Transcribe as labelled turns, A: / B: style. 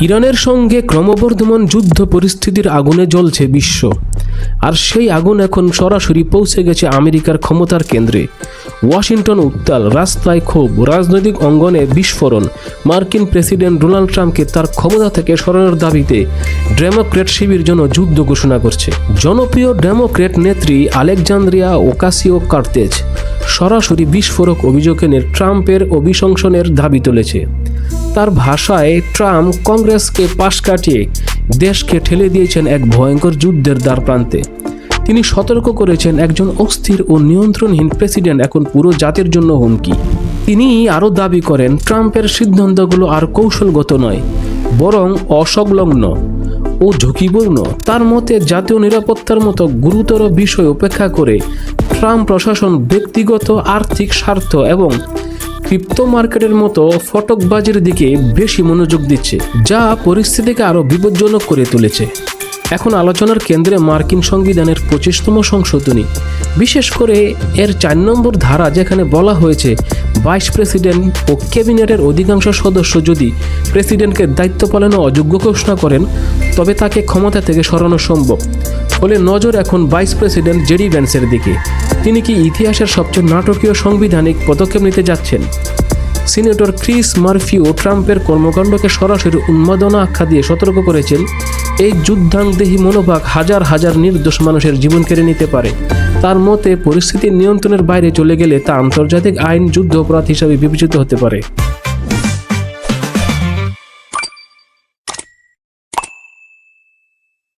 A: ইরানের সঙ্গে ক্রমবর্ধমান যুদ্ধ পরিস্থিতির আগুনে জ্বলছে বিশ্ব, আর সেই আগুন এখন সরাসরি পৌঁছে গেছে আমেরিকার ক্ষমতার কেন্দ্রে। ওয়াশিংটন উত্তাল, রাস্তায় ক্ষোভ, রাজনৈতিক অঙ্গনে বিস্ফোরণ। মার্কিন প্রেসিডেন্ট ডোনাল্ড ট্রাম্পকে তার ক্ষমতা থেকে সরানোর দাবিতে ডেমোক্র্যাট শিবির জন্য যুদ্ধ ঘোষণা করছে। জনপ্রিয় ডেমোক্র্যাট নেত্রী আলেকজান্দ্রিয়া ওকাসিও-কর্তেজ সরাসরি বিস্ফোরক অভিযোগ এনে ট্রাম্পের অভিশংসনের দাবি তুলেছে। তার ভাষায়, ট্রাম্প কংগ্রেসকে পাশ কাটিয়ে দেশকে ঠেলে দিয়েছেন এক ভয়ঙ্কর যুদ্ধের দ্বারপ্রান্তে। তিনি সতর্ক করেছেন, একজন অস্থির ও নিয়ন্ত্রণহীন প্রেসিডেন্ট এখন পুরো জাতির জন্য হুমকি। তিনি আরও দাবি করেন, ট্রাম্পের সিদ্ধান্তগুলো আর কৌশলগত নয়, বরং অসংলগ্ন ও ঝুঁকিপূর্ণ। তার মতে, জাতীয় নিরাপত্তার মতো গুরুতর বিষয় উপেক্ষা করে ট্রাম্প প্রশাসন ব্যক্তিগত আর্থিক স্বার্থ এবং ক্রিপ্টো মার্কেটের মতো ফটকবাজির দিকে বেশি মনোযোগ দিচ্ছে, যা পরিস্থিতিকে আরও বিপজ্জনক করে তুলেছে। এখন আলোচনার কেন্দ্রে মার্কিন সংবিধানের 25তম সংশোধনী, বিশেষ করে এর 4 নম্বর ধারা, যেখানে বলা হয়েছে ভাইস প্রেসিডেন্ট ও ক্যাবিনেটের অধিকাংশ সদস্য যদি প্রেসিডেন্টকে দায়িত্ব পালনে অযোগ্য ঘোষণা করেন তবে তাকে ক্ষমতা থেকে সরানো সম্ভব। ফলে নজর এখন ভাইস প্রেসিডেন্ট জেডি ভ্যান্সের দিকে। তিনি কি ইতিহাসের সবচেয়ে নাটকীয় সাংবিধানিক পদক্ষেপ নিতে যাচ্ছেন? সিনেটর ক্রিস মারফিও ট্রাম্পের কর্মকাণ্ডকে সরাসরি উন্মাদনা আখ্যা দিয়ে সতর্ক করেছেন, এই যুদ্ধাংদেহী মনোভাব হাজার হাজার নির্দোষ মানুষের জীবন কেড়ে নিতে পারে। তার মতে, পরিস্থিতি নিয়ন্ত্রণের বাইরে চলে গেলে তা আন্তর্জাতিক আইন যুদ্ধ অপরাধ হিসাবে বিবেচিত হতে পারে।